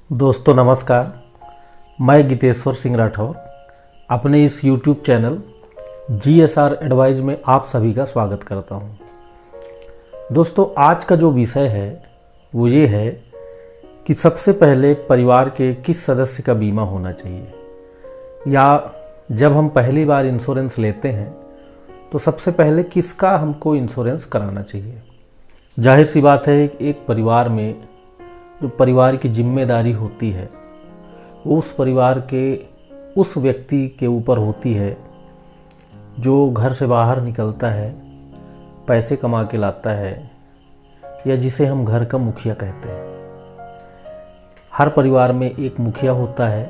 दोस्तों नमस्कार। मैं गीतेश्वर सिंह राठौर अपने इस YouTube चैनल GSR एडवाइज में आप सभी का स्वागत करता हूं। दोस्तों आज का जो विषय है वो ये है कि सबसे पहले परिवार के किस सदस्य का बीमा होना चाहिए, या जब हम पहली बार इंश्योरेंस लेते हैं तो सबसे पहले किसका हमको इंश्योरेंस कराना चाहिए। जाहिर सी बात है एक परिवार में जो परिवार की जिम्मेदारी होती है वो उस परिवार के उस व्यक्ति के ऊपर होती है जो घर से बाहर निकलता है, पैसे कमा के लाता है, या जिसे हम घर का मुखिया कहते हैं। हर परिवार में एक मुखिया होता है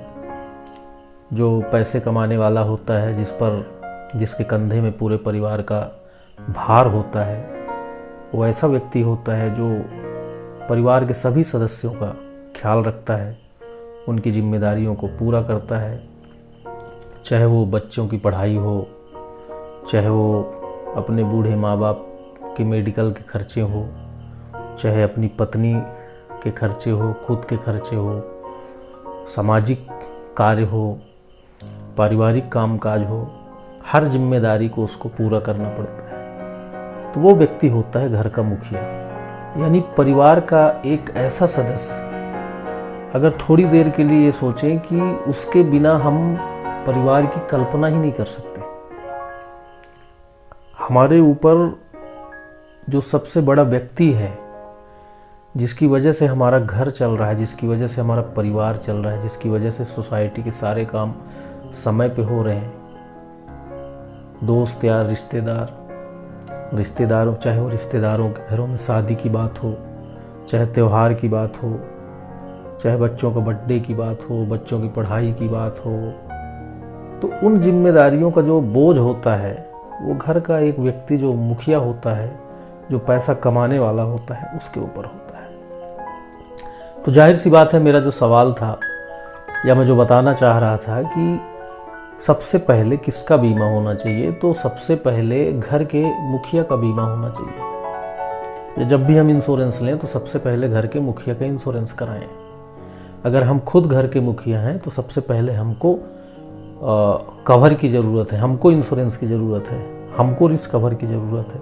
जो पैसे कमाने वाला होता है, जिसके कंधे में पूरे परिवार का भार होता है। वो ऐसा व्यक्ति होता है जो परिवार के सभी सदस्यों का ख्याल रखता है, उनकी जिम्मेदारियों को पूरा करता है, चाहे वो बच्चों की पढ़ाई हो, चाहे वो अपने बूढ़े माँ बाप के मेडिकल के खर्चे हो, चाहे अपनी पत्नी के खर्चे हो, खुद के खर्चे हो, सामाजिक कार्य हो, पारिवारिक कामकाज हो, हर जिम्मेदारी को उसको पूरा करना पड़ता है। तो वो व्यक्ति होता है घर का मुखिया, यानी परिवार का एक ऐसा सदस्य। अगर थोड़ी देर के लिए ये सोचें कि उसके बिना हम परिवार की कल्पना ही नहीं कर सकते। हमारे ऊपर जो सबसे बड़ा व्यक्ति है, जिसकी वजह से हमारा घर चल रहा है, जिसकी वजह से हमारा परिवार चल रहा है, जिसकी वजह से सोसाइटी के सारे काम समय पे हो रहे हैं, दोस्त यार रिश्तेदारों, चाहे वो रिश्तेदारों के घरों में शादी की बात हो, चाहे त्यौहार की बात हो, चाहे बच्चों का बर्थडे की बात हो, बच्चों की पढ़ाई की बात हो, तो उन जिम्मेदारियों का जो बोझ होता है वो घर का एक व्यक्ति जो मुखिया होता है, जो पैसा कमाने वाला होता है, उसके ऊपर होता है। तो जाहिर सी बात है, मेरा जो सवाल था या मैं जो बताना चाह रहा था कि सबसे पहले किसका बीमा होना चाहिए, तो सबसे पहले घर के मुखिया का बीमा होना चाहिए। जब भी हम इंश्योरेंस लें तो सबसे पहले घर के मुखिया का इंश्योरेंस कराएं। अगर हम खुद घर के मुखिया हैं तो सबसे पहले हमको कवर की ज़रूरत है, हमको इंश्योरेंस की ज़रूरत है, हमको रिस्क कवर की ज़रूरत है।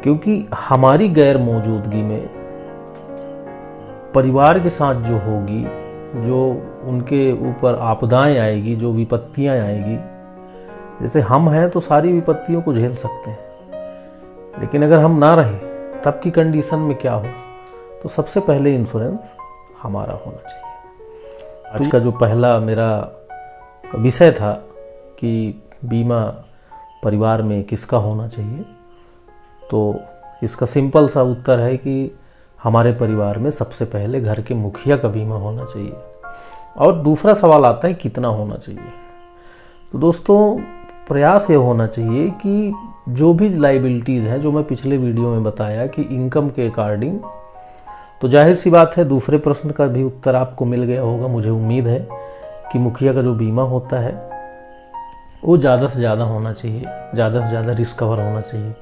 क्योंकि हमारी गैर मौजूदगी में परिवार के साथ जो होगी, जो उनके ऊपर आपदाएं आएगी, जो विपत्तियां आएगी, जैसे हम हैं तो सारी विपत्तियों को झेल सकते हैं, लेकिन अगर हम ना रहें तब की कंडीशन में क्या हो। तो सबसे पहले इंश्योरेंस हमारा होना चाहिए। आज का जो पहला मेरा विषय था कि बीमा परिवार में किसका होना चाहिए, तो इसका सिंपल सा उत्तर है कि हमारे परिवार में सबसे पहले घर के मुखिया का बीमा होना चाहिए। और दूसरा सवाल आता है कितना होना चाहिए। तो दोस्तों प्रयास ये होना चाहिए कि जो भी लाइबिलिटीज़ हैं, जो मैं पिछले वीडियो में बताया कि इनकम के अकॉर्डिंग, तो जाहिर सी बात है दूसरे प्रश्न का भी उत्तर आपको मिल गया होगा। मुझे उम्मीद है कि मुखिया का जो बीमा होता है वो ज़्यादा से ज़्यादा होना चाहिए, ज़्यादा से ज़्यादा रिस्क कवर होना चाहिए।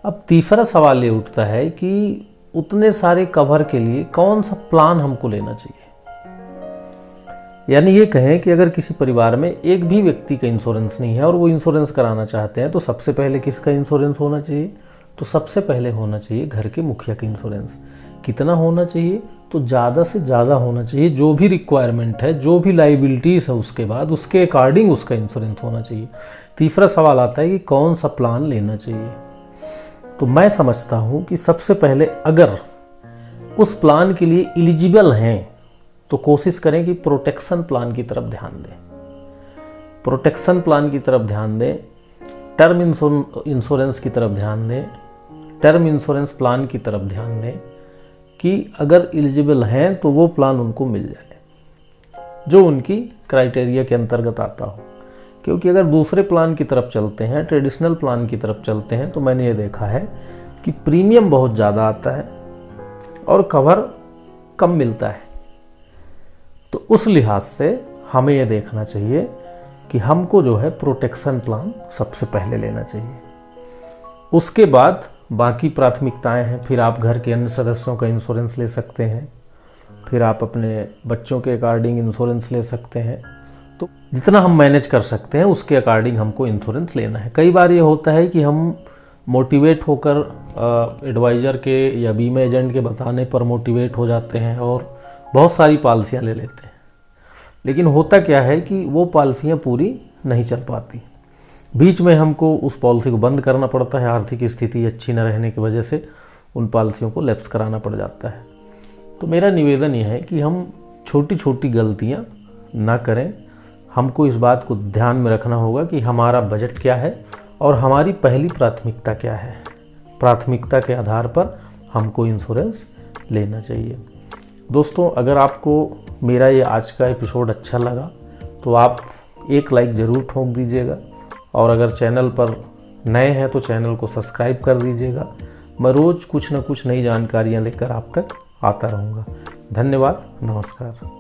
अब तीसरा सवाल ये उठता है कि उतने सारे कवर के लिए कौन सा प्लान हमको लेना चाहिए। यानी ये कहें कि अगर किसी परिवार में एक भी व्यक्ति का इंश्योरेंस नहीं है और वो इंश्योरेंस कराना चाहते हैं, तो सबसे पहले किसका इंश्योरेंस होना चाहिए। तो सबसे पहले होना चाहिए घर के मुखिया का इंश्योरेंस। कितना होना चाहिए, तो ज़्यादा से ज़्यादा होना चाहिए। जो भी रिक्वायरमेंट है, जो भी लाइबिलिटीज़ है, उसके बाद उसके अकॉर्डिंग उसका इंश्योरेंस होना चाहिए। तीसरा सवाल आता है कि कौन सा प्लान लेना चाहिए। तो मैं समझता हूं कि सबसे पहले अगर उस प्लान के लिए एलिजिबल हैं तो कोशिश करें कि प्रोटेक्शन प्लान की तरफ ध्यान दें। प्रोटेक्शन प्लान की तरफ ध्यान दें, टर्म इंश्योरेंस की तरफ ध्यान दें, टर्म इंश्योरेंस प्लान की तरफ ध्यान दें कि अगर एलिजिबल हैं तो वो प्लान उनको मिल जाए जो उनकी क्राइटेरिया के अंतर्गत आता हो। क्योंकि अगर दूसरे प्लान की तरफ चलते हैं, ट्रेडिशनल प्लान की तरफ चलते हैं, तो मैंने ये देखा है कि प्रीमियम बहुत ज़्यादा आता है और कवर कम मिलता है। तो उस लिहाज से हमें ये देखना चाहिए कि हमको जो है प्रोटेक्शन प्लान सबसे पहले लेना चाहिए। उसके बाद बाकी प्राथमिकताएं हैं, फिर आप घर के अन्य सदस्यों का इंश्योरेंस ले सकते हैं, फिर आप अपने बच्चों के अकॉर्डिंग इंश्योरेंस ले सकते हैं। तो जितना हम मैनेज कर सकते हैं उसके अकॉर्डिंग हमको इंश्योरेंस लेना है। कई बार ये होता है कि हम मोटिवेट होकर एडवाइज़र के या बीमा एजेंट के बताने पर मोटिवेट हो जाते हैं और बहुत सारी पॉलिसियाँ ले लेते हैं, लेकिन होता क्या है कि वो पॉलिसियाँ पूरी नहीं चल पाती। बीच में हमको उस पॉलिसी को बंद करना पड़ता है, आर्थिक स्थिति अच्छी न रहने की वजह से उन पॉलिसियों को लैप्स कराना पड़ जाता है। तो मेरा निवेदन यह है कि हम छोटी छोटी गलतियाँ ना करें। हमको इस बात को ध्यान में रखना होगा कि हमारा बजट क्या है और हमारी पहली प्राथमिकता क्या है। प्राथमिकता के आधार पर हमको इंश्योरेंस लेना चाहिए। दोस्तों, अगर आपको मेरा ये आज का एपिसोड अच्छा लगा तो आप एक लाइक ज़रूर ठोक दीजिएगा, और अगर चैनल पर नए हैं तो चैनल को सब्सक्राइब कर दीजिएगा। मैं रोज़ कुछ न कुछ नई जानकारियाँ लेकर आप तक आता रहूँगा। धन्यवाद, नमस्कार।